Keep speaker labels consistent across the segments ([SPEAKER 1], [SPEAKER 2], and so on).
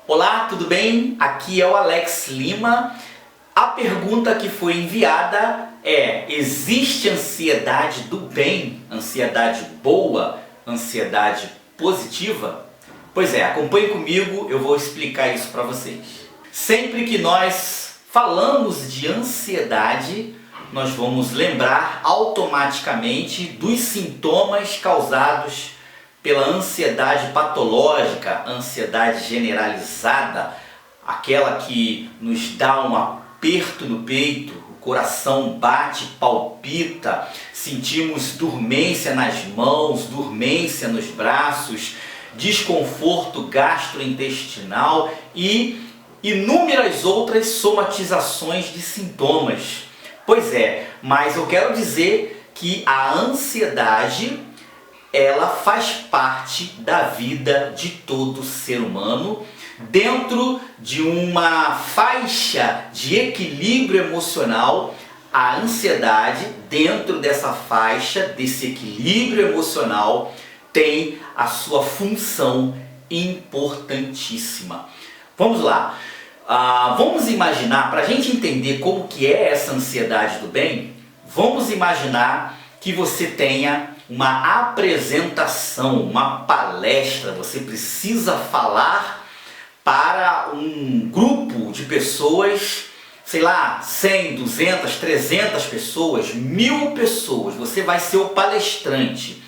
[SPEAKER 1] Olá, tudo bem? Aqui é o Alex Lima. A pergunta que foi enviada é: existe ansiedade do bem, ansiedade boa, ansiedade positiva? Pois é, acompanhe comigo, eu vou explicar isso para vocês. Sempre que nós falamos de ansiedade, nós vamos lembrar automaticamente dos sintomas causados pela ansiedade patológica, ansiedade generalizada, aquela que nos dá um aperto no peito, o coração bate, palpita, sentimos dormência nas mãos, dormência nos braços, desconforto gastrointestinal e inúmeras outras somatizações de sintomas. Pois é, mas eu quero dizer que a ansiedade, ela faz parte da vida de todo ser humano, dentro de uma faixa de equilíbrio emocional. A ansiedade, dentro dessa faixa, desse equilíbrio emocional, tem a sua função importantíssima. Vamos lá, vamos imaginar, para a gente entender como que é essa ansiedade do bem, vamos imaginar que você tenha uma apresentação, uma palestra, você precisa falar para um grupo de pessoas, sei lá, 100, 200, 300 pessoas, 1000 pessoas, você vai ser o palestrante.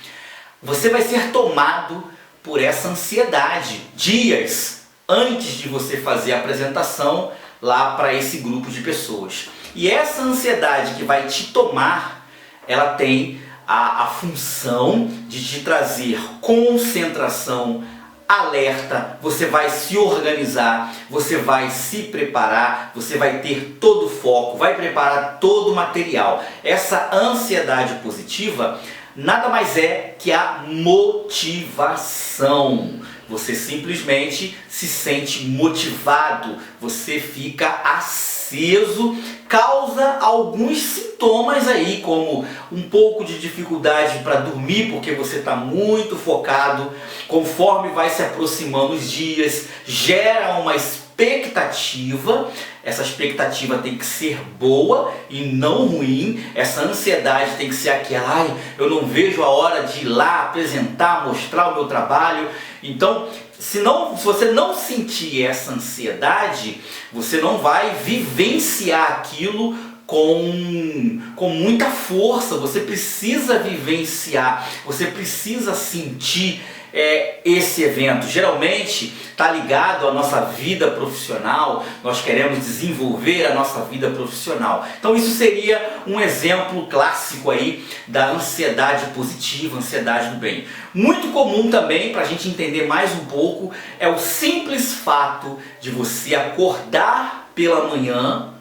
[SPEAKER 1] Você vai ser tomado por essa ansiedade dias antes de você fazer a apresentação lá para esse grupo de pessoas. E essa ansiedade que vai te tomar, ela tem a função de te trazer concentração, alerta, você vai se organizar, você vai se preparar, você vai ter todo o foco, vai preparar todo o material. Essa ansiedade positiva nada mais é que a motivação. Você simplesmente se sente motivado, você fica aceso, causa alguns sintomas aí, como um pouco de dificuldade para dormir, porque você está muito focado. Conforme vai se aproximando os dias, gera uma expectativa. Essa expectativa tem que ser boa e não ruim. Essa ansiedade tem que ser aquela: eu não vejo a hora de ir lá apresentar, mostrar o meu trabalho. Então, se você não sentir essa ansiedade, você não vai vivenciar aquilo com muita força. Você precisa vivenciar, você precisa sentir esse evento. Geralmente está ligado à nossa vida profissional, nós queremos desenvolver a nossa vida profissional. Então isso seria um exemplo clássico aí da ansiedade positiva, ansiedade do bem. Muito comum também, para a gente entender mais um pouco, é o simples fato de você acordar pela manhã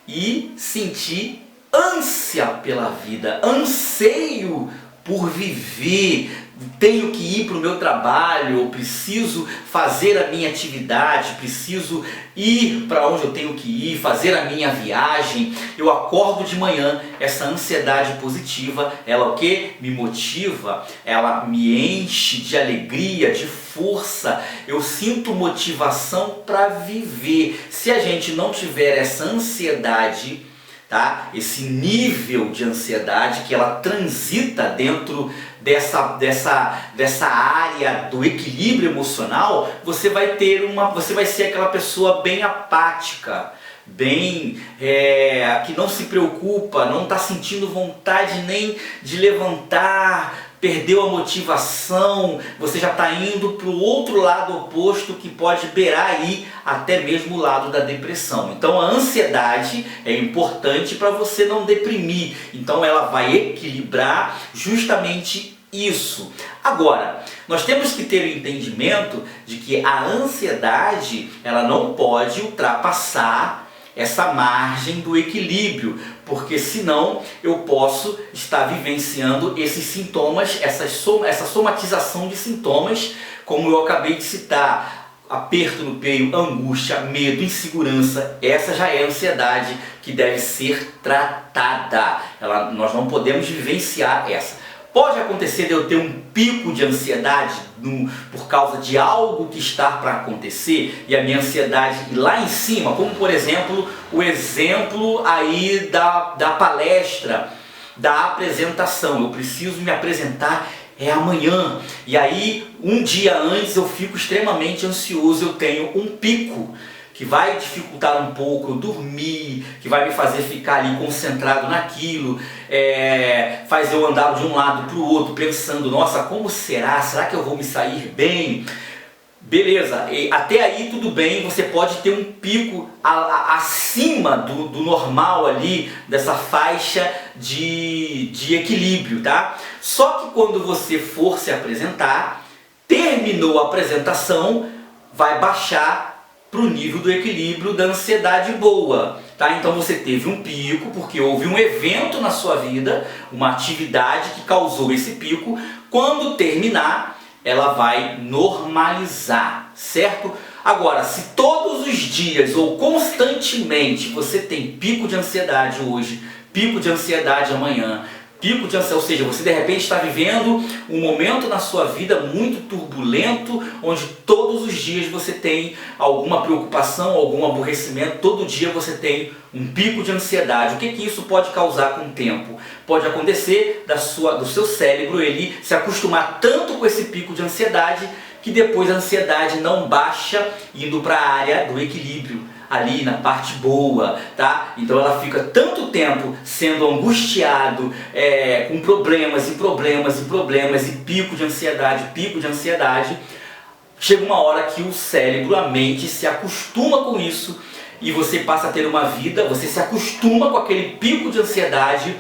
[SPEAKER 1] e sentir ânsia pela vida, anseio por viver. Tenho que ir para o meu trabalho, eu preciso fazer a minha atividade, preciso ir para onde eu tenho que ir, fazer a minha viagem. Eu acordo de manhã, essa ansiedade positiva, ela o que? Me motiva, ela me enche de alegria, de força. Eu sinto motivação para viver. Se a gente não tiver essa ansiedade, tá? Esse nível de ansiedade que ela transita dentro dessa área do equilíbrio emocional, você vai ser aquela pessoa bem apática, bem que não se preocupa, não está sentindo vontade nem de levantar, perdeu a motivação, você já está indo para o outro lado oposto, que pode beirar aí até mesmo o lado da depressão. Então a ansiedade é importante para você não deprimir, então ela vai equilibrar justamente isso. Agora, nós temos que ter o entendimento de que a ansiedade, ela não pode ultrapassar essa margem do equilíbrio, porque senão eu posso estar vivenciando esses sintomas, essa somatização de sintomas, como eu acabei de citar: aperto no peito, angústia, medo, insegurança. Essa já é a ansiedade que deve ser tratada. Nós não podemos vivenciar essa. Pode acontecer de eu ter um pico de ansiedade por causa de algo que está para acontecer e a minha ansiedade ir lá em cima, como por exemplo o exemplo aí da palestra, da apresentação. Eu preciso me apresentar amanhã, e aí um dia antes eu fico extremamente ansioso, eu tenho um pico que vai dificultar um pouco eu dormir, que vai me fazer ficar ali concentrado naquilo, faz eu andar de um lado para o outro pensando, nossa, como será? Será que eu vou me sair bem? Beleza, e até aí tudo bem, você pode ter um pico acima do normal ali, dessa faixa de equilíbrio, tá? Só que quando você for se apresentar, terminou a apresentação, vai baixar para o nível do equilíbrio da ansiedade boa, tá? Então você teve um pico porque houve um evento na sua vida, uma atividade que causou esse pico. Quando terminar, ela vai normalizar, certo? Agora, se todos os dias ou constantemente você tem pico de ansiedade hoje, pico de ansiedade amanhã, pico de ansiedade, ou seja, você de repente está vivendo um momento na sua vida muito turbulento, onde todos os dias você tem alguma preocupação, algum aborrecimento, todo dia você tem um pico de ansiedade. O que isso pode causar com o tempo? Pode acontecer do seu cérebro ele se acostumar tanto com esse pico de ansiedade que depois a ansiedade não baixa indo para a área do equilíbrio, ali na parte boa, tá? Então ela fica tanto tempo sendo angustiado, com problemas e problemas e problemas e pico de ansiedade, chega uma hora que o cérebro, a mente se acostuma com isso e você passa a ter uma vida, você se acostuma com aquele pico de ansiedade,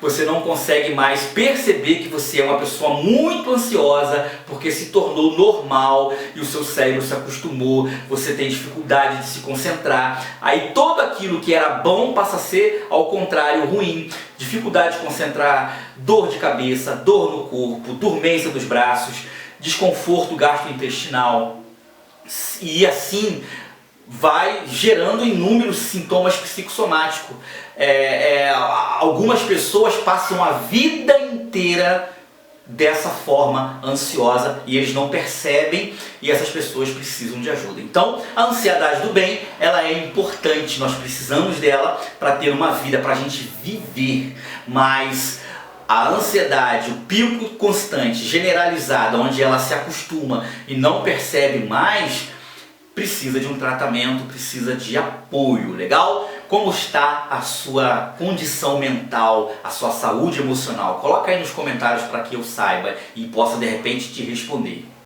[SPEAKER 1] você não consegue mais perceber que você é uma pessoa muito ansiosa, porque se tornou normal e o seu cérebro se acostumou, você tem dificuldade de se concentrar, aí tudo aquilo que era bom passa a ser, ao contrário, ruim, dificuldade de concentrar, dor de cabeça, dor no corpo, dormência dos braços, desconforto gastrointestinal, e assim vai gerando inúmeros sintomas psicossomáticos. Algumas pessoas passam a vida inteira dessa forma ansiosa e eles não percebem, e essas pessoas precisam de ajuda. Então a ansiedade do bem, ela é importante, nós precisamos dela para ter uma vida, para a gente viver, mas a ansiedade, o pico constante, generalizado, onde ela se acostuma e não percebe mais, precisa de um tratamento, precisa de apoio, legal? Como está a sua condição mental, a sua saúde emocional? Coloca aí nos comentários para que eu saiba e possa de repente te responder.